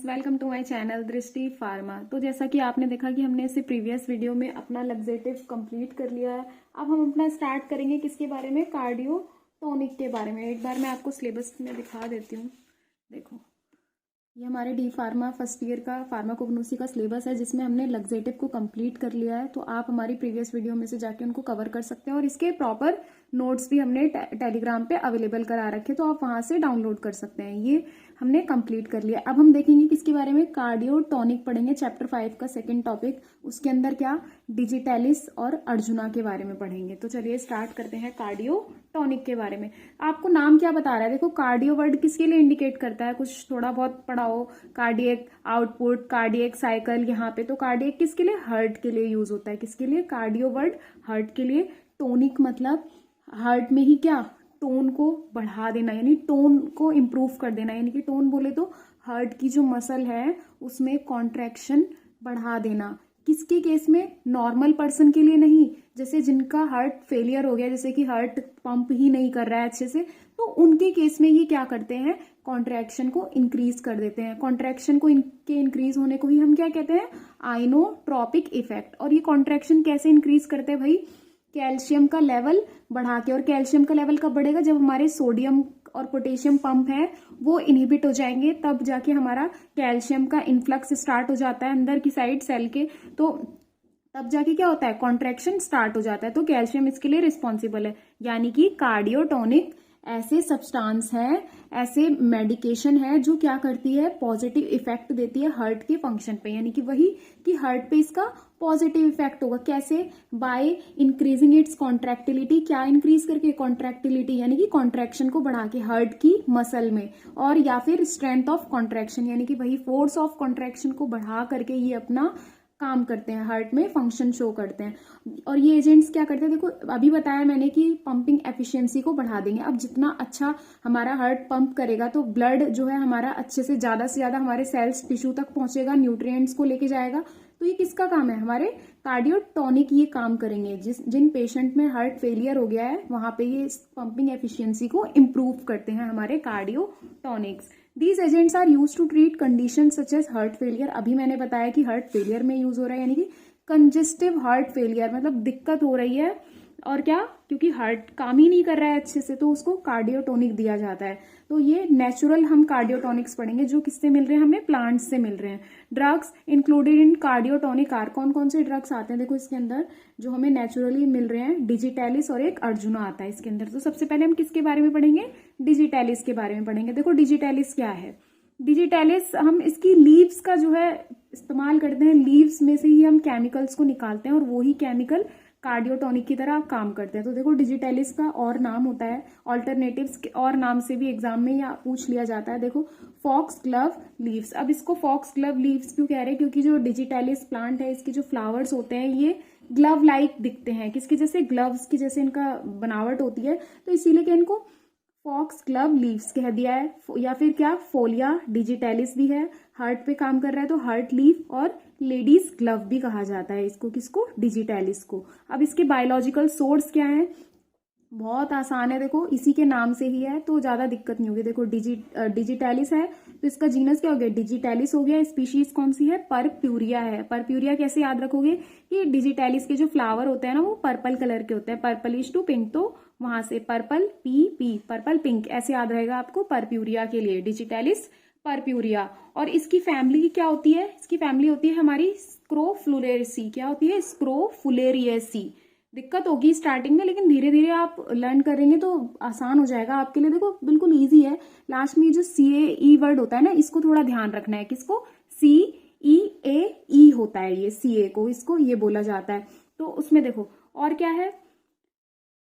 Welcome to my channel दृष्टि pharma. तो जैसा कि आपने देखा कि हमने इससे प्रीवियस वीडियो में अपना लग्जेटिव कंप्लीट कर लिया है। अब हम अपना स्टार्ट करेंगे किसके बारे में, कार्डियो टॉनिक के बारे में। एक बार मैं आपको सिलेबस में दिखा देती हूँ। देखो, ये हमारे डी फार्मा फर्स्ट ईयर का फार्माकोग्नोसी का सिलेबस है जिसमें हमने लग्जेटिव को कंप्लीट कर लिया है। तो आप हमारी प्रीवियस वीडियो में से जाके उनको कवर कर सकते हैं और इसके प्रॉपर नोट्स भी हमने टेलीग्राम पे अवेलेबल करा रखे, तो आप वहां से डाउनलोड कर सकते हैं। ये हमने कंप्लीट कर लिया। अब हम देखेंगे किसके बारे में, कार्डियो टॉनिक पढ़ेंगे, चैप्टर 5 का सेकेंड टॉपिक। उसके अंदर क्या, डिजिटैलिस और अर्जुना के बारे में पढ़ेंगे। तो चलिए स्टार्ट करते हैं कार्डियो टॉनिक के बारे में। आपको नाम क्या बता रहा है, देखो कार्डियो वर्ड किसके लिए इंडिकेट करता है, कुछ थोड़ा बहुत पढ़ाओ। कार्डियक आउटपुट, कार्डियक साइकिल, यहाँ पे तो कार्डियक किसके लिए, हार्ट के लिए यूज होता है। किसके लिए, कार्डियो वर्ड हार्ट के लिए। टोनिक मतलब हार्ट में ही क्या, टोन को बढ़ा देना, यानी टोन को इम्प्रूव कर देना। यानी कि टोन बोले तो हार्ट की जो मसल है उसमें कॉन्ट्रैक्शन बढ़ा देना। किसके केस में, नॉर्मल पर्सन के लिए नहीं, जैसे जिनका हार्ट फेलियर हो गया, जैसे कि हार्ट पंप ही नहीं कर रहा है अच्छे से, तो उनके केस में ये क्या करते हैं, कॉन्ट्रैक्शन को इंक्रीज कर देते हैं। कॉन्ट्रैक्शन को इनके इंक्रीज होने को ही हम क्या कहते हैं, आइनोट्रोपिक इफेक्ट। और ये कॉन्ट्रैक्शन कैसे इंक्रीज करते हैं भाई, कैल्शियम का लेवल बढ़ा के। और कैल्शियम का लेवल कब बढ़ेगा, जब हमारे सोडियम और पोटेशियम पंप है वो इनहिबिट हो जाएंगे, तब जाके हमारा कैल्शियम का इन्फ्लक्स स्टार्ट हो जाता है अंदर की साइड सेल के। तो तब जाके क्या होता है, कॉन्ट्रैक्शन स्टार्ट हो जाता है। तो कैल्शियम इसके लिए रिस्पॉन्सिबल है। यानी कि कार्डियोटोनिक ऐसे सब्सटेंस है, ऐसे मेडिकेशन है जो क्या करती है, पॉजिटिव इफेक्ट देती है हार्ट के फंक्शन पे। यानी कि वही कि हार्ट पे इसका पॉजिटिव इफेक्ट होगा। कैसे, बाय इंक्रीजिंग इट्स कॉन्ट्रैक्टिलिटी। क्या इंक्रीज करके, कॉन्ट्रैक्टिलिटी, यानी कि कॉन्ट्रैक्शन को बढ़ा के हार्ट की मसल में। और या फिर स्ट्रेंथ ऑफ कॉन्ट्रैक्शन, यानी कि वही फोर्स ऑफ कॉन्ट्रैक्शन को बढ़ा करके ये अपना काम करते हैं, हार्ट में फंक्शन शो करते हैं। और ये एजेंट्स क्या करते हैं, देखो अभी बताया मैंने कि पंपिंग एफिशिएंसी को बढ़ा देंगे। अब जितना अच्छा हमारा हार्ट पंप करेगा तो ब्लड जो है हमारा अच्छे से ज्यादा हमारे सेल्स टिश्यू तक पहुंचेगा, न्यूट्रिएंट्स को लेके जाएगा। तो ये किसका काम है, हमारे कार्डियोटोनिक ये काम करेंगे। जिन पेशेंट में हार्ट फेलियर हो गया है वहां पे ये पंपिंग एफिशिएंसी को इम्प्रूव करते हैं हमारे कार्डियोटोनिक्स। These agents are used to treat conditions such as heart failure। अभी मैंने बताया कि हार्ट फेलियर में यूज हो रहा है, यानी कि कंजेस्टिव हार्ट फेलियर मतलब दिक्कत हो रही है। और क्या, क्योंकि हार्ट काम ही नहीं कर रहा है अच्छे से, तो उसको कार्डियोटोनिक दिया जाता है। तो ये नेचुरल हम कार्डियोटोनिक्स पढ़ेंगे जो किससे मिल रहे हैं, हमें प्लांट्स से मिल रहे हैं। Drugs included in cardiotonic are, कौन कौन से ड्रग्स आते हैं देखो इसके अंदर जो हमें नेचुरली मिल रहे हैं, डिजिटैलिस और एक अर्जुना आता है इसके अंदर। तो सबसे पहले हम किसके बारे में पढ़ेंगे, डिजिटैलिस के बारे में पढ़ेंगे। देखो डिजिटैलिस क्या है, डिजिटैलिस हम इसकी लीव्स का जो है इस्तेमाल करते हैं, लीव्स में से ही हम केमिकल्स को निकालते हैं और वही केमिकल कार्डियोटोनिक की तरह काम करते हैं। तो देखो डिजिटैलिस का और नाम होता है, ऑल्टरनेटिव्स के और नाम से भी एग्जाम में या पूछ लिया जाता है। देखो फॉक्स ग्लव लीव्स। अब इसको फॉक्स ग्लव लीव्स क्यों कह रहे हैं, क्योंकि जो डिजिटैलिस प्लांट है इसके जो फ्लावर्स होते हैं ये ग्लव लाइक दिखते हैं, किसके जैसे, ग्लव्स की जैसे इनका बनावट होती है। तो इसीलिए क्या इनको फॉक्स ग्लव लीव्स कह दिया है। या फिर क्या, फोलिया डिजिटैलिस भी है, हार्ट पे काम कर रहा है तो हार्ट लीफ, और लेडीज ग्लव भी कहा जाता है इसको, किसको, डिजिटैलिस को। अब इसके बायोलॉजिकल सोर्स क्या है, बहुत आसान है, देखो इसी के नाम से ही है तो ज्यादा दिक्कत नहीं होगी। देखो डिजिटैलिस है तो इसका जीनस क्या हो गया, डिजिटैलिस हो गया। स्पीशीज कौन सी है, परप्यूरिया है। परप्यूरिया कैसे याद रखोगे कि डिजिटैलिस के जो फ्लावर होते हैं ना वो पर्पल कलर के होते हैं, पर्पलिश टू पिंक, तो वहां से पर्पल पी पर्पल पिंक ऐसे याद रहेगा आपको परप्यूरिया के लिए, डिजिटैलिस परप्यूरिया। और इसकी फैमिली क्या होती है, इसकी फैमिली होती है हमारी स्क्रोफुलेरेसी। क्या होती है, स्क्रोफुलेरियसी। दिक्कत होगी स्टार्टिंग में लेकिन धीरे धीरे आप लर्न करेंगे तो आसान हो जाएगा आपके लिए। देखो बिल्कुल इजी है। लास्ट में जो CAE वर्ड होता है ना इसको थोड़ा ध्यान रखना है, किसको, CEAE होता है ये, CA को इसको ये बोला जाता है। तो उसमें देखो और क्या है,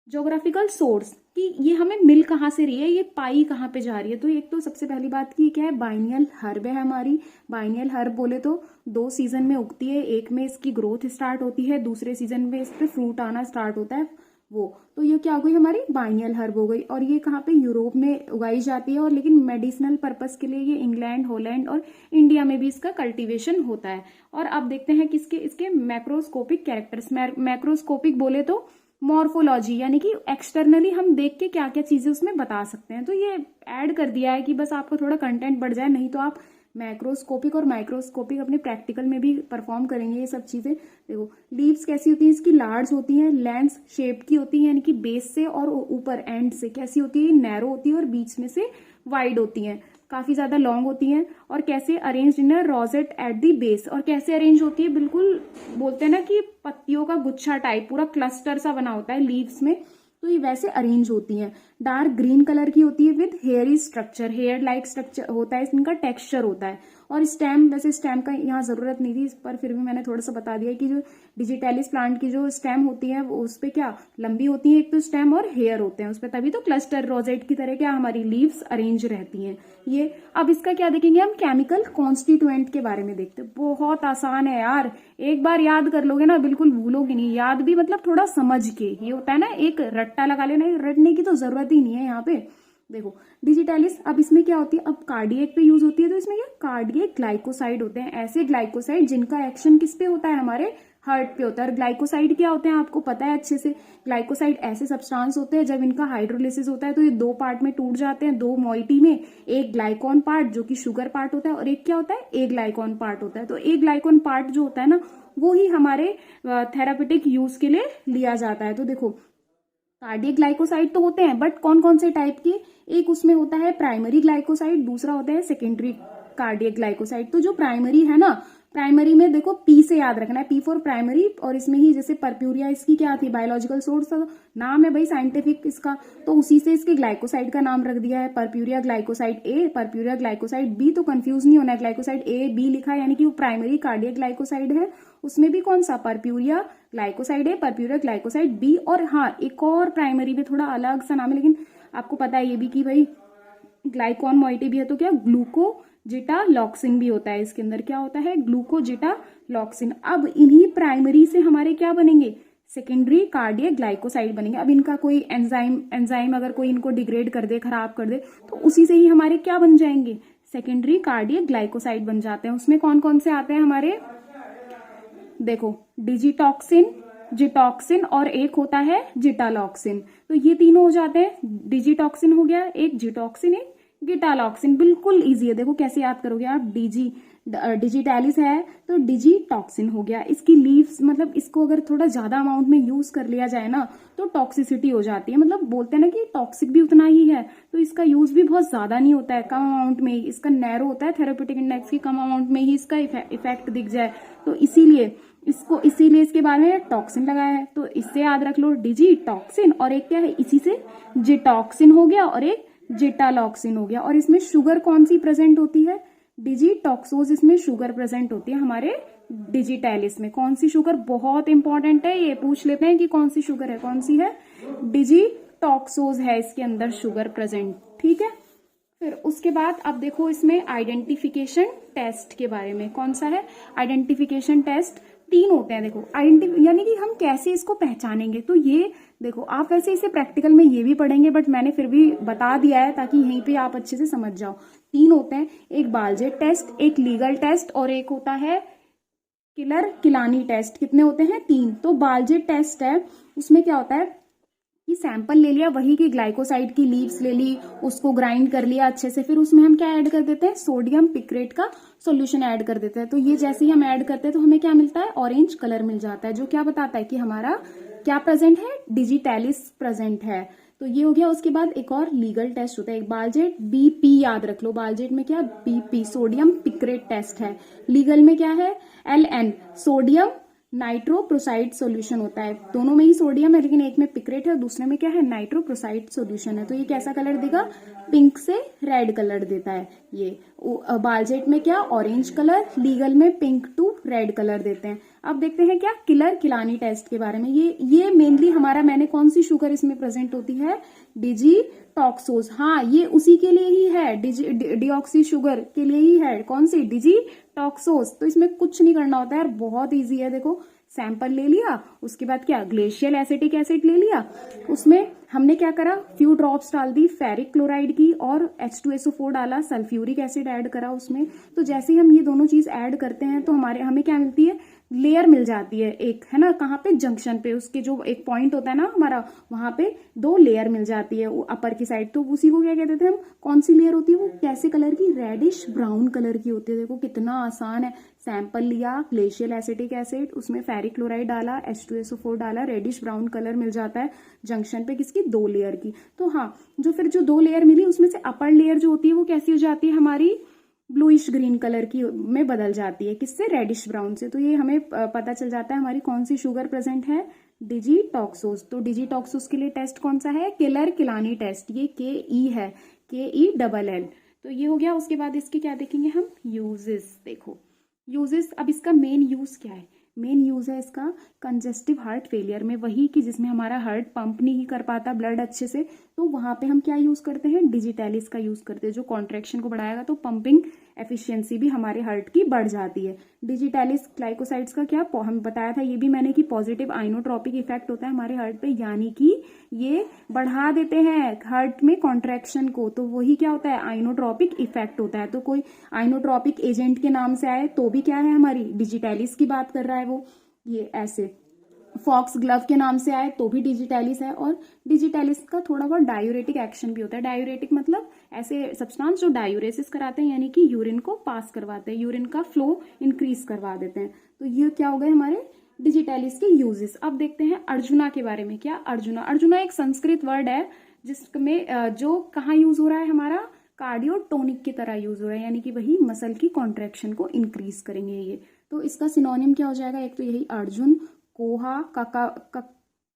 ज्योग्राफिकल सोर्स कि ये हमें मिल कहाँ से रही है, ये पाई कहाँ पे जा रही है। तो एक तो सबसे पहली बात की क्या है, बाइनियल हर्ब है हमारी। बाइनियल हर्ब बोले तो 2 सीजन में उगती है, एक में इसकी ग्रोथ स्टार्ट होती है, दूसरे सीजन में इस पे फ्रूट आना स्टार्ट होता है वो। तो ये क्या हो गई, हमारी बाइनियल हर्ब हो गई। और ये कहाँ पे, यूरोप में उगाई जाती है, और लेकिन मेडिसिनल पर्पस के लिए ये इंग्लैंड, हॉलैंड और इंडिया में भी इसका कल्टीवेशन होता है। और अब देखते हैं किसके, इसके मैक्रोस्कोपिक कैरेक्टर्स। मैक्रोस्कोपिक बोले तो मॉर्फोलॉजी, यानी कि एक्सटर्नली हम देख के क्या क्या चीजें उसमें बता सकते हैं। तो ये ऐड कर दिया है कि बस आपको थोड़ा कंटेंट बढ़ जाए, नहीं तो आप मैक्रोस्कोपिक और माइक्रोस्कोपिक अपने प्रैक्टिकल में भी परफॉर्म करेंगे ये सब चीजें। देखो लीव्स कैसी होती है, इसकी लार्ज होती हैं, लेंस शेप की होती है, यानी कि बेस से और ऊपर एंड से कैसी होती है, नैरो होती है और बीच में से वाइड होती हैं, काफी ज्यादा लॉन्ग होती हैं। और कैसे arrange in a rosette at the base, और कैसे अरेंज होती है, बिल्कुल बोलते हैं ना कि पत्तियों का गुच्छा टाइप, पूरा क्लस्टर सा बना होता है लीव्स में, तो ये वैसे अरेंज होती हैं। डार्क ग्रीन कलर की होती है with hairy structure, hair like structure होता है, इनका टेक्सचर होता है। और स्टेम, वैसे स्टेम का यहाँ जरूरत नहीं थी, पर फिर भी मैंने थोड़ा सा बता दिया कि जो डिजिटैलिस प्लांट की जो स्टेम होती है वो उस पे क्या लंबी होती है एक तो स्टेम, और हेयर होते हैं उस पे, तभी तो क्लस्टर रोजेट की तरह क्या हमारी लीव्स अरेंज रहती हैं ये। अब इसका क्या देखेंगे हम, केमिकल कॉन्स्टिट्यूएंट के बारे में देखते हैं। बहुत आसान है यार, एक बार याद कर लोगे ना बिल्कुल भूलोगे नहीं, याद भी मतलब थोड़ा समझ के, ये होता है ना एक रट्टा लगा लेना, रटने की तो जरूरत ही नहीं है यहाँ पे। देखो डिजिटैलिस, अब इसमें क्या होती है, अब कार्डियक पे यूज होती है, तो इसमें क्या कार्डियक ग्लाइकोसाइड होते हैं, ऐसे ग्लाइकोसाइड जिनका एक्शन किस पे होता है, हमारे हार्ट पे होता है। और ग्लाइकोसाइड क्या होते हैं आपको पता है अच्छे से, ग्लाइकोसाइड ऐसे सब्सटेंस होते हैं जब इनका हाइड्रोलिसिस होता है तो ये दो पार्ट में टूट जाते हैं, दो मॉइटी में, एक ग्लाइकॉन पार्ट जो कि शुगर पार्ट होता है और एक क्या होता है, एक ग्लाइकॉन पार्ट होता है। तो एक ग्लाइकॉन पार्ट जो होता है ना वो ही हमारे थेरापेटिक यूज के लिए लिया जाता है। तो देखो कार्डियक ग्लाइकोसाइड तो होते हैं, बट कौन कौन से टाइप के, एक उसमें होता है प्राइमरी ग्लाइकोसाइड, दूसरा होता है सेकेंडरी कार्डियक ग्लाइकोसाइड। तो जो प्राइमरी है ना, प्राइमरी में देखो पी से याद रखना है, पी फॉर प्राइमरी, और इसमें ही जैसे परप्यूरिया इसकी क्या थी, बायोलॉजिकल सोर्स नाम है भाई साइंटिफिक इसका, तो उसी से इसके ग्लाइकोसाइड का नाम रख दिया है, purpurea glycoside A, purpurea glycoside B. तो कंफ्यूज नहीं होना है, ग्लाइकोसाइड ए बी लिखा है यानी कि वो प्राइमरी कार्डियक ग्लाइकोसाइड है, उसमें भी कौन सा परप्यूरिया ग्लाइकोसाइड है, परप्यूरिया ग्लाइकोसाइड बी। और हाँ एक और प्राइमरी में थोड़ा अलग सा नाम है, लेकिन आपको पता है ये भी कि भाई ग्लाइकॉन मॉइटी भी है, तो क्या ग्लूकोजिटालॉक्सिन भी होता है, इसके अंदर क्या होता है, ग्लूकोजिटालॉक्सिन। अब इन्हीं प्राइमरी से हमारे क्या बनेंगे, सेकेंडरी कार्डियक ग्लाइकोसाइड बनेंगे। अब इनका कोई एंजाइम अगर कोई इनको डिग्रेड कर दे, खराब कर दे, तो उसी से ही हमारे क्या बन जाएंगे, सेकेंडरी कार्डियक ग्लाइकोसाइड बन जाते हैं। उसमें कौन कौन से आते हैं हमारे, देखो डिजिटॉक्सिन, जिटॉक्सिन और एक होता है जिटालॉक्सिन। तो ये तीनों हो जाते हैं, डिजिटॉक्सिन हो गया एक, जिटॉक्सिन एक, गिटालॉक्सिन। बिल्कुल इजी है, देखो कैसे याद करोगे आप, डिजिटैलिस है तो डिजिटॉक्सिन हो गया। इसकी लीव्स मतलब इसको अगर थोड़ा ज्यादा अमाउंट में यूज कर लिया जाए ना तो टॉक्सिसिटी हो जाती है, मतलब बोलते हैं ना कि टॉक्सिक भी उतना ही है, तो इसका यूज भी बहुत ज्यादा नहीं होता है, कम अमाउंट में ही इसका नैरो होता है, थेरेप्यूटिक इंडेक्स की कम अमाउंट में ही इसका इफेक्ट दिख जाए, तो इसीलिए इसके बारे में टॉक्सिन लगाया है। तो इससे याद रख लो डिजिटॉक्सिन, और एक क्या है इसी से जिटॉक्सिन हो गया, और एक जिटालॉक्सिन हो गया। और इसमें शुगर कौन सी प्रेजेंट होती है, डिजिटॉक्सोज, इसमें शुगर प्रेजेंट होती है हमारे डिजिटैलिस में। कौन सी शुगर, बहुत इंपॉर्टेंट है, ये पूछ लेते हैं कि कौन सी शुगर है, कौन सी है, डिजिटॉक्सोज है इसके अंदर शुगर प्रेजेंट, ठीक है। फिर उसके बाद अब देखो इसमें आइडेंटिफिकेशन टेस्ट के बारे में, कौन सा है आइडेंटिफिकेशन टेस्ट, तीन होते हैं। देखो यानी कि हम कैसे इसको पहचानेंगे, तो ये देखो आप वैसे इसे प्रैक्टिकल में ये भी पढ़ेंगे, बट मैंने फिर भी बता दिया है ताकि यहीं पे आप अच्छे से समझ जाओ। तीन होते हैं, एक बालजेट टेस्ट, एक लीगल टेस्ट, और एक होता है किलानी टेस्ट। कितने होते हैं, तीन। तो बालजेट टेस्ट है, उसमें क्या होता है कि सैंपल ले लिया वही की ग्लाइकोसाइड की लीव्स ले ली, उसको ग्राइंड कर लिया अच्छे से, फिर उसमें हम क्या ऐड कर देते हैं, सोडियम पिक्रेट का सॉल्यूशन ऐड कर देते हैं। तो ये जैसे ही हम ऐड करते हैं तो हमें क्या मिलता है, ऑरेंज कलर मिल जाता है, जो क्या बताता है कि हमारा क्या प्रेजेंट है, डिजिटैलिस प्रेजेंट है। तो ये हो गया। उसके बाद एक और लीगल टेस्ट होता है, एक बालजेट बीपी, याद रख लो बालजेट में क्या, बीपी सोडियम पिक्रेट टेस्ट है। लीगल में क्या है, एलएन सोडियम नाइट्रोप्रोसाइड सॉल्यूशन होता है, दोनों में ही सोडियम है लेकिन एक में पिक्रेट है और दूसरे में क्या है, नाइट्रोप्रोसाइड सॉल्यूशन है। तो ये कैसा कलर देगा, पिंक से रेड कलर देता है। ये बालजेट में क्या, ऑरेंज कलर, लीगल में पिंक टू रेड कलर देते हैं। अब देखते हैं क्या किलानी टेस्ट के बारे में। ये मेनली हमारा, मैंने कौन सी शुगर इसमें प्रेजेंट होती है, डिजिटॉक्सोज, हाँ ये उसी के लिए ही है, डिऑक्सी शुगर के लिए ही है, कौन सी, डिजिटॉक्सोज। तो इसमें कुछ नहीं करना होता है यार, बहुत इजी है। देखो सैंपल ले लिया, उसके बाद क्या, ग्लेशियल एसिटिक एसिड ले लिया, उसमें हमने क्या करा, फ्यू ड्रॉप्स डाल दी फेरिक क्लोराइड की और H2SO4 डाला, सल्फ्यूरिक एसिड ऐड करा उसमें। तो जैसे ही हम ये दोनों चीज ऐड करते हैं तो हमें क्या मिलती है, लेयर मिल जाती है एक, है ना, कहाँ पे, जंक्शन पे, उसके जो एक पॉइंट होता है ना हमारा, वहां पे 2 लेयर मिल जाती है अपर की साइड। तो उसी को क्या कहते थे हम, कौन सी लेयर होती है वो, कैसे कलर की, रेडिश ब्राउन कलर की होती है। देखो कितना आसान है, सैंपल लिया, ग्लेशियल एसिटिक एसिड, उसमें फेरिक क्लोराइड डाला, H2SO4 डाला, रेडिश ब्राउन कलर मिल जाता है जंक्शन पे किसकी, 2 लेयर की। तो हाँ, जो फिर जो 2 लेयर मिली उसमें से अपर लेयर जो होती है वो कैसी हो जाती है हमारी, ब्लूइश ग्रीन कलर की में बदल जाती है, किससे, रेडिश ब्राउन से। तो ये हमें पता चल जाता है हमारी कौन सी शुगर प्रेजेंट है, डिजिटॉक्सोज। तो डिजिटॉक्सोज के लिए टेस्ट कौन सा है, किलर किलानी टेस्ट, ये KE है, KELL। तो ये हो गया। उसके बाद इसके क्या देखेंगे हम, यूजेस। देखो यूजेस, अब इसका मेन यूज क्या है, मेन यूज है इसका कंजेस्टिव हार्ट फेलियर में, वही कि जिसमें हमारा हार्ट पंप नहीं कर पाता ब्लड अच्छे से, तो वहां पे हम क्या यूज करते हैं, डिजिटैलिस का यूज करते हैं, जो कॉन्ट्रैक्शन को बढ़ाएगा, तो पंपिंग एफिशिएंसी भी हमारे हार्ट की बढ़ जाती है। डिजिटैलिस ग्लाइकोसाइड्स का क्या, हम बताया था ये भी मैंने कि पॉजिटिव आइनोट्रोपिक इफेक्ट होता है हमारे हार्ट पे, यानी कि ये बढ़ा देते हैं हार्ट में कॉन्ट्रैक्शन को, तो वही क्या होता है, आइनोट्रोपिक इफेक्ट होता है। तो कोई आइनोट्रोपिक एजेंट के नाम से आए तो भी क्या है, हमारी डिजिटैलिस की बात कर रहा है वो, ये ऐसे। फॉक्स ग्लव के नाम से आए तो भी डिजिटैलिस है। और डिजिटैलिस का थोड़ा बहुत डायूरेटिक एक्शन भी होता है। डायूरेटिक मतलब ऐसे सब्सटेंस जो डायूरेसिस कराते हैं, यानी कि यूरिन को पास करवाते हैं, यूरिन का फ्लो इंक्रीज करवा देते हैं। तो ये क्या हो गए हमारे डिजिटैलिस के यूजेस। अब देखते हैं अर्जुना के बारे में। क्या अर्जुना, अर्जुना एक संस्कृत वर्ड है जिसमें जो कहाँ यूज हो रहा है, हमारा कार्डियोटोनिक की तरह यूज हो रहा है, यानी कि वही मसल की कॉन्ट्रैक्शन को इंक्रीज करेंगे ये। तो इसका सिनोनिम क्या हो जाएगा, एक तो यही अर्जुन, कोहा,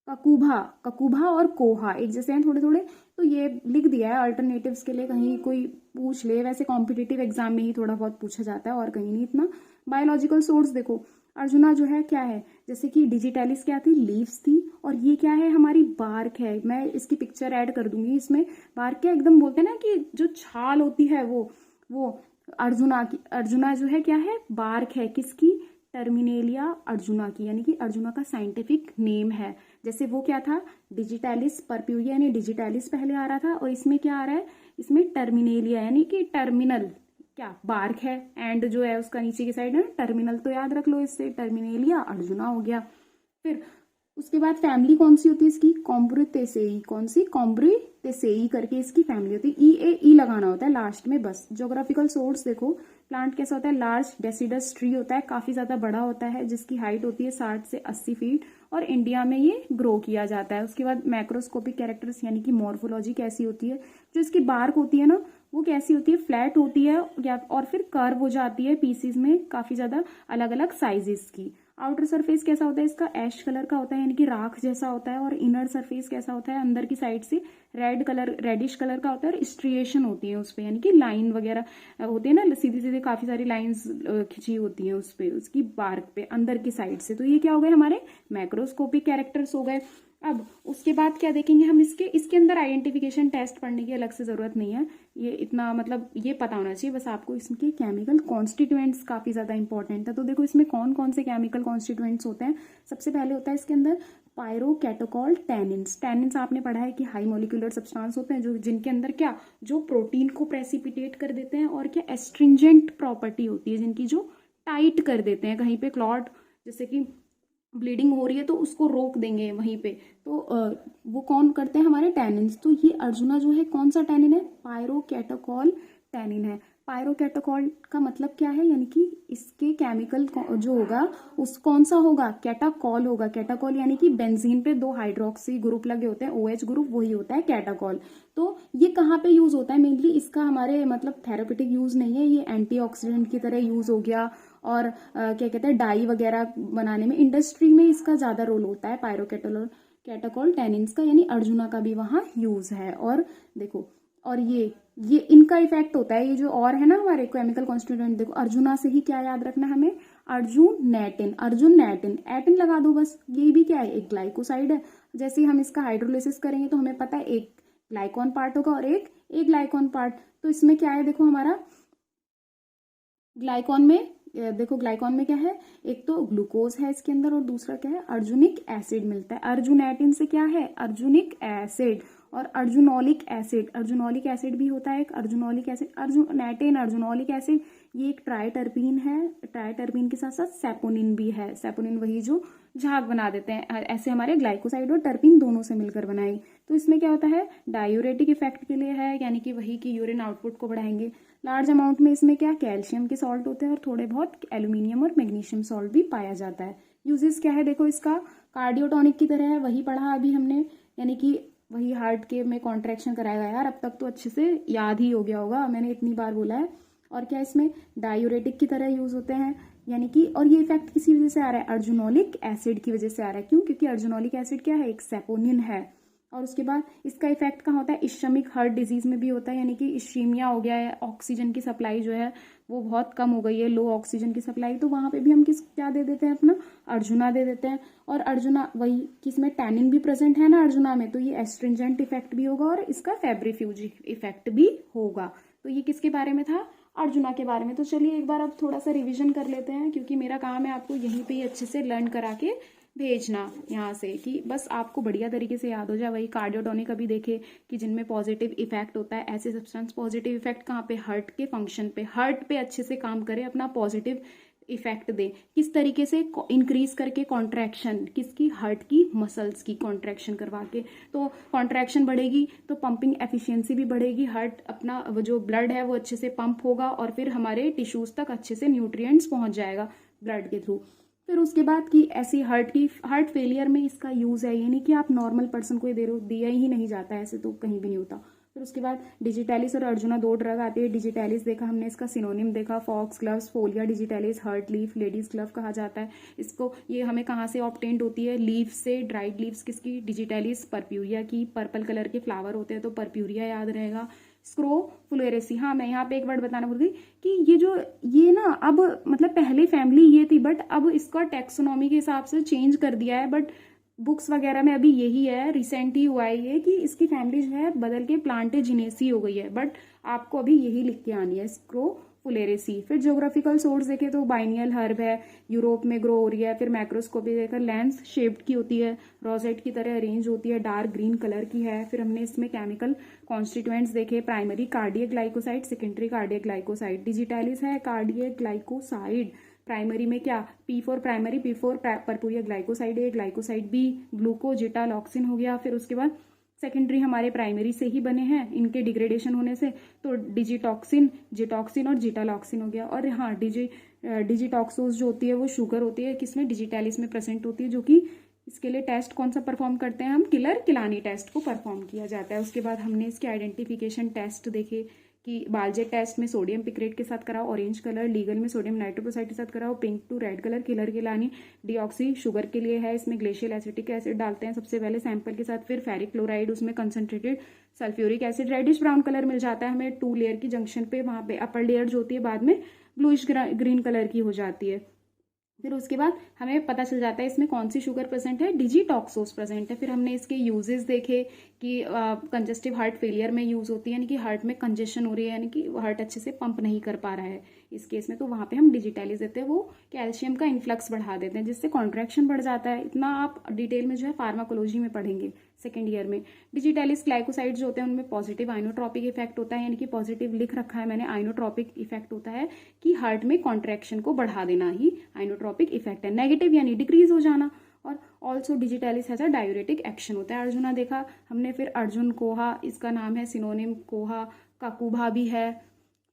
ककुभा, ककुभा और कोहा एक जैसे हैं थोड़े थोड़े, तो ये लिख दिया है अल्टरनेटिव्स के लिए, कहीं कोई पूछ ले, वैसे कॉम्पिटिटिव एग्जाम में ही थोड़ा बहुत पूछा जाता है और कहीं नहीं इतना। बायोलॉजिकल सोर्स देखो, अर्जुना जो है क्या है, जैसे कि डिजिटैलिस क्या थी, लीव्स थी, और ये क्या है, हमारी बार्क है। मैं इसकी पिक्चर ऐड कर दूंगी इसमें। बार्क क्या, एकदम बोलते हैं ना कि जो छाल होती है वो अर्जुना की, अर्जुना जो है क्या है, बार्क है, किसकी, टर्मिनेलिया अर्जुना की, यानी कि अर्जुना का साइंटिफिक नेम है। जैसे वो क्या था, डिजिटैलिस परप्यूरिया, यानी डिजिटैलिस पहले आ रहा था, और इसमें क्या आ रहा है, इसमें टर्मिनेलिया, यानी कि टर्मिनल क्या, बार्क है, एंड जो है उसका नीचे की साइड है टर्मिनल, तो याद रख लो इससे, टर्मिनेलिया अर्जुना हो गया। फिर उसके बाद फैमिली कौन सी होती है इसकी, कॉम्ब्रिटेसेई, कौन सी, कॉम्ब्रिटेसेई करके इसकी फैमिली होती है। ई लगाना होता है लास्ट में बस। ज्योग्राफिकल सोर्स देखो, प्लांट कैसा होता है, लार्ज डेसिडस ट्री होता है, काफी ज्यादा बड़ा होता है, जिसकी हाइट होती है 60 से 80 फीट, और इंडिया में ये ग्रो किया जाता है। उसके बाद मैक्रोस्कोपिक कैरेक्टर्स, यानी कि मॉर्फोलॉजी कैसी होती है, जो इसकी बार्क होती है ना वो कैसी होती है, फ्लैट होती है, या और फिर कर्व हो जाती है पीसीज में, काफी ज्यादा अलग अलग साइजेस की। आउटर सरफेस कैसा होता है इसका, ऐश कलर का होता है, यानी कि राख जैसा होता है, और इनर सरफेस कैसा होता है, अंदर की साइड से रेड कलर, रेडिश कलर का होता है, और स्ट्रिएशन होती है उस पे, यानी कि लाइन वगैरह होती है ना, सीधी सीधी काफी सारी लाइंस खिंची होती हैं उस पे, उसकी बार्क पे अंदर की साइड से। तो ये क्या हो गए हमारे मैक्रोस्कोपिक कैरेक्टर्स हो गए। अब उसके बाद क्या देखेंगे हम, इसके अंदर आइडेंटिफिकेशन टेस्ट पढ़ने की अलग से जरूरत नहीं है, ये इतना मतलब ये पता होना चाहिए बस आपको। इसके केमिकल कॉन्स्टिट्यूएंट्स काफी ज्यादा इंपॉर्टेंट है। तो देखो इसमें कौन कौन से केमिकल कॉन्स्टिट्यूएंट्स होते हैं। सबसे पहले होता है इसके अंदर पायरोकैटोकॉल टैनिन्स। टैनिन्स आपने पढ़ा है कि हाई मॉलिक्यूलर सब्सटेंस होते हैं जो जिनके अंदर क्या, जो प्रोटीन को प्रेसिपिटेट कर देते हैं, और क्या एस्ट्रिंजेंट प्रॉपर्टी होती है जिनकी, जो टाइट कर देते हैं, कहीं पे क्लॉट, जैसे कि ब्लीडिंग हो रही है तो उसको रोक देंगे वहीं पे, तो वो कौन करते हैं, हमारे टैनिन्स। तो ये अर्जुना जो है कौन सा टैनिन है, पायरोकैटोकॉल टैनिन है। पायरोकैटोकॉल का मतलब क्या है, यानी कि इसके केमिकल जो होगा उस कौन सा होगा, कैटाकॉल होगा। कैटाकॉल यानी कि बेंजीन पे 2 हाइड्रोक्सी ग्रुप लगे होते हैं, OH ग्रुप, वही होता है कैटाकॉल। तो ये कहाँ पे यूज होता है मेनली, इसका हमारे मतलब थेरेपेटिक यूज नहीं है, ये एंटीऑक्सीडेंट की तरह यूज हो गया, और क्या कहते हैं डाई वगैरह बनाने में, इंडस्ट्री में इसका ज्यादा रोल होता है कैटाकॉल टैनिन्स का, यानी अर्जुना का भी वहां यूज है। और देखो, और ये इनका इफेक्ट होता है, ये जो और है ना हमारे केमिकल कॉन्स्टिट्यूएंट, देखो अर्जुना से ही क्या याद रखना है हमें, अर्जुन नैटिन, एटिन लगा दो बस। ये भी क्या है, एक ग्लाइकोसाइड है। जैसे ही हम इसका हाइड्रोलिसिस करेंगे तो हमें पता है एक ग्लाइकॉन पार्ट होगा और एक ग्लाइकॉन पार्ट। तो इसमें क्या है, देखो हमारा ग्लाइकॉन में, देखो ग्लाइकॉन में क्या है, एक तो ग्लूकोज है इसके अंदर, और दूसरा क्या है, अर्जुनिक एसिड मिलता है। अर्जुनैटिन से क्या है, अर्जुनिक एसिड, और अर्जुनोलिक एसिड भी होता है एक, अर्जुनोलिक एसिड, अर्जुनेटिन, अर्जुनोलिक एसिड, ये एक ट्राइटर्पीन है। ट्राइटर्पीन के साथ साथ सेपोनिन भी है। सेपोनिन वही जो झाग बना देते हैं, ऐसे हमारे ग्लाइकोसाइड और टर्पीन दोनों से मिलकर बनाई। तो इसमें क्या होता है, डायूरेटिक इफेक्ट के लिए है, यानी कि वही की यूरिन आउटपुट को बढ़ाएंगे। लार्ज अमाउंट में इसमें क्या कैल्शियम के सॉल्ट होते हैं और थोड़े बहुत एल्यूमिनियम और मैग्नीशियम सॉल्ट भी पाया जाता है। यूजेस क्या है देखो इसका, कार्डियोटॉनिक की तरह है, वही पढ़ा अभी हमने, यानी कि वही हार्ट के में कॉन्ट्रैक्शन कराएगा। यार अब तक तो अच्छे से याद ही हो गया होगा, मैंने इतनी बार बोला है। और क्या इसमें डायूरेटिक की तरह यूज होते हैं, यानी कि, और ये इफेक्ट किसी वजह से आ रहा है, अर्जुनोलिक एसिड की वजह से आ रहा है। क्यों? क्योंकि अर्जुनोलिक एसिड क्या है, एक सेपोनिन है। और उसके बाद इसका इफेक्ट कहाँ होता है, इश्यमिक हार्ट डिजीज में भी होता है, यानी कि इश्कीमिया हो गया है, ऑक्सीजन की सप्लाई जो है वो बहुत कम हो गई है, लो ऑक्सीजन की सप्लाई, तो वहां पे भी हम क्या दे देते हैं, अपना अर्जुना दे देते हैं। और अर्जुना वही कि इसमें टैनिन भी प्रेजेंट है ना अर्जुना में, तो ये एस्ट्रिंजेंट इफेक्ट भी होगा और इसका फेब्रिफ्यूज इफेक्ट भी होगा। तो ये किसके बारे में था, अर्जुना के बारे में। तो चलिए एक बार अब थोड़ा सा रिवीजन कर लेते हैं, क्योंकि मेरा काम है आपको यहीं पे ही अच्छे से लर्न करा के भेजना यहाँ से, कि बस आपको बढ़िया तरीके से याद हो जाए। वही कार्डियोटॉनिक अभी देखे कि जिनमें पॉजिटिव इफेक्ट होता है, ऐसे सब्सटेंस पॉजिटिव इफेक्ट कहाँ पे, हार्ट के फंक्शन पे, हार्ट पे अच्छे से काम करे, अपना पॉजिटिव इफेक्ट दे। किस तरीके से इंक्रीज करके कॉन्ट्रैक्शन, किसकी, हार्ट की मसल्स की कॉन्ट्रैक्शन करवा के, तो कॉन्ट्रैक्शन बढ़ेगी तो पंपिंग एफिशिएंसी भी बढ़ेगी, हार्ट अपना जो ब्लड है वो अच्छे से पंप होगा और फिर हमारे टिश्यूज तक अच्छे से न्यूट्रिएंट्स पहुंच जाएगा ब्लड के थ्रू। फिर उसके बाद की ऐसी हार्ट फेलियर में इसका यूज है, ये नहीं कि आप नॉर्मल पर्सन को ही दे रहे हो, दिया ही नहीं जाता है, ऐसे तो कहीं भी नहीं होता। फिर उसके बाद डिजिटैलिस और अर्जुना दो ड्रग आती है। डिजिटैलिस देखा हमने, इसका सिनोनिम देखा, fox gloves, folia digitalis, heart leaf, ladies glove कहा जाता है इसको। ये हमें कहाँ से ऑब्टेन्ड होती है, लीफ से, ड्राइड लीव्स किसकी, डिजिटैलिस परप्यूरिया की, पर्पल कलर के फ्लावर होते हैं तो परप्यूरिया याद रहेगा। स्क्रोफुलेरेसी, हाँ मैं यहाँ पे एक वर्ड बताना भूल गई कि ये ना अब मतलब पहले फैमिली ये थी, बट अब इसका टेक्सोनॉमी के हिसाब से चेंज कर दिया है, बट बुक्स वगैरह में अभी यही है, रिसेंट ही हुआ है ये कि इसकी फैमिली जो है बदल के प्लांटेजिनेसी हो गई है, बट आपको अभी यही लिख के आनी है, स्क्रोफुलेरेसी। फिर ज्योग्राफिकल सोर्स देखे तो बाइनियल हर्ब है, यूरोप में ग्रो हो रही है। फिर मैक्रोस्कोपी देखकर लेंस शेप्ड की होती है, रोजेट की तरह अरेंज होती है, डार्क ग्रीन कलर की है। फिर हमने इसमें केमिकल कॉन्स्टिट्यूएंट्स देखे, primary cardiac glycoside, secondary cardiac glycoside. Digitalis है कार्डियक ग्लाइकोसाइड, प्राइमरी में क्या, P4 प्राइमरी, P4 परपूरिया ग्लाइकोसाइड है, ग्लाइकोसाइड बी ग्लूकोजिटालॉक्सिन हो गया। फिर उसके बाद सेकेंडरी हमारे प्राइमरी से ही बने हैं, इनके डिग्रेडेशन होने से, तो डिजिटॉक्सिन, जिटॉक्सिन और जिटालॉक्सिन हो गया। और हाँ डिजिटॉक्सोज जो होती है वो शुगर होती है, किसमें, डिजिटैलिस में प्रेजेंट होती है, जो कि इसके लिए टेस्ट कौन सा परफॉर्म करते हैं हम, किलर किलानी टेस्ट को परफॉर्म किया जाता है। उसके बाद हमने इसके आइडेंटिफिकेशन टेस्ट देखे कि बालजेट टेस्ट में सोडियम पिक्रेट के साथ कराओ ऑरेंज कलर, लीगल में सोडियम नाइट्रोक्साइड के साथ कराओ pink to red colour, Keller Kiliani deoxy sugar के लिए है, इसमें ग्लेशियल एसिटिक एसिड डालते हैं सबसे पहले सैंपल के साथ। फिर फेरिक क्लोराइड, उसमें concentrated sulphuric acid, reddish brown colour मिल जाता है हमें 2 लेयर की जंक्शन पे, वहां पे अपर लेयर जो होती है बाद में ब्लूइश ग्रीन कलर की हो जाती है। फिर उसके बाद हमें पता चल जाता है इसमें कौन सी शुगर प्रेजेंट है, डिजिटॉक्सोज प्रेजेंट है। फिर हमने इसके यूजेस देखे कि कंजेस्टिव हार्ट फेलियर में यूज होती है, यानी कि हार्ट में कंजेशन हो रही है, यानी कि हार्ट अच्छे से पंप नहीं कर पा रहा है इस केस में, तो वहां पे हम डिजिटैलिस देते हैं, वो कैल्शियम का इन्फ्लक्स बढ़ा देते हैं जिससे कॉन्ट्रैक्शन बढ़ जाता है। इतना आप डिटेल में जो है फार्माकोलॉजी में पढ़ेंगे सेकेंड ईयर में। डिजिटैलिस ग्लाइकोसाइड जो होते हैं उनमें पॉजिटिव आइनोट्रॉपिक इफेक्ट होता है, यानी कि पॉजिटिव लिख रखा है मैंने, आइनोट्रॉपिक इफेक्ट होता है कि हार्ट में कॉन्ट्रैक्शन को बढ़ा देना ही आइनोट्रॉपिक इफेक्ट है। नेगेटिव यानी डिक्रीज हो जाना। और also digitalis has a diuretic action होता है। अर्जुना देखा हमने, फिर अर्जुन कोहा इसका नाम है, सिनोनिम कोहा, काकुभा भी है।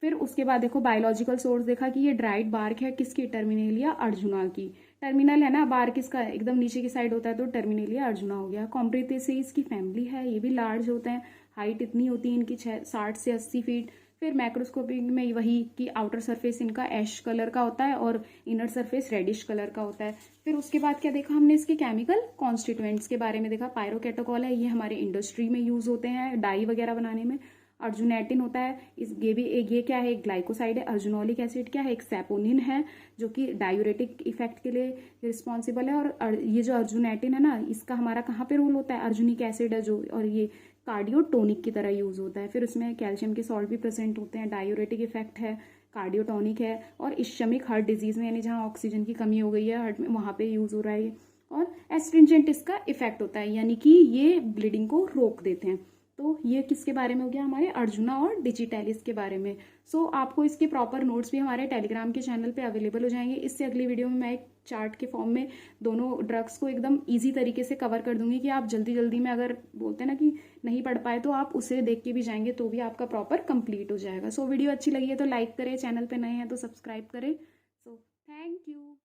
फिर उसके बाद देखो बायोलॉजिकल सोर्स देखा कि ये ड्राइड बार्क है, किसकी, टर्मिनेलिया अर्जुना की। टर्मिनल है ना बार्क, इसका एकदम नीचे की साइड होता है तो टर्मिनेलिया अर्जुना हो गया। कॉम्प्रिटेसेई की फैमिली है, ये भी लार्ज होते हैं, हाइट इतनी होती है इनकी 60 से 80 फीट। फिर मैक्रोस्कोपी में वही कि आउटर सरफेस इनका ऐश कलर का होता है और इनर सरफेस रेडिश कलर का होता है। फिर उसके बाद क्या देखा हमने, इसके केमिकल कॉन्स्टिट्यूएंट्स के बारे में देखा। पायरोकेटोकॉल है, ये हमारे इंडस्ट्री में यूज होते हैं डाई वगैरह बनाने में। अर्जुनेटिन होता है, ये क्या है, एक ग्लाइकोसाइड है। अर्जुनोलिक एसिड क्या है, एक सेपोनिन है जो कि डायूरेटिक इफेक्ट के लिए रिस्पॉन्सिबल है। और ये जो अर्जुनेटिन है ना, इसका हमारा कहाँ पे रोल होता है, अर्जुनिक एसिड है जो, और ये कार्डियोटोनिक की तरह यूज होता है। फिर उसमें कैल्शियम के सॉल्ट भी प्रेजेंट होते हैं, डायूरेटिक इफेक्ट है, कार्डियोटोनिक है। और इश्यमिक हार्ट डिजीज में, यानी जहाँ ऑक्सीजन की कमी हो गई है हार्ट में, वहाँ पे यूज हो रहा है। और एस्ट्रिंजेंट इसका इफेक्ट होता है, यानी कि ये ब्लीडिंग को रोक देते हैं। तो ये किसके बारे में हो गया, हमारे अर्जुना और डिजिटैलिस के बारे में। सो आपको इसके प्रॉपर नोट्स भी हमारे टेलीग्राम के चैनल पे अवेलेबल हो जाएंगे। इससे अगली वीडियो में मैं एक चार्ट के फॉर्म में दोनों ड्रग्स को एकदम इजी तरीके से कवर कर दूंगी कि आप जल्दी जल्दी में, अगर बोलते हैं ना कि नहीं पढ़ पाए, तो आप उसे देख के भी जाएंगे तो भी आपका प्रॉपर कंप्लीट हो जाएगा। सो वीडियो अच्छी लगी है तो लाइक करें, चैनल पर नए हैं तो सब्सक्राइब करें। So thank you.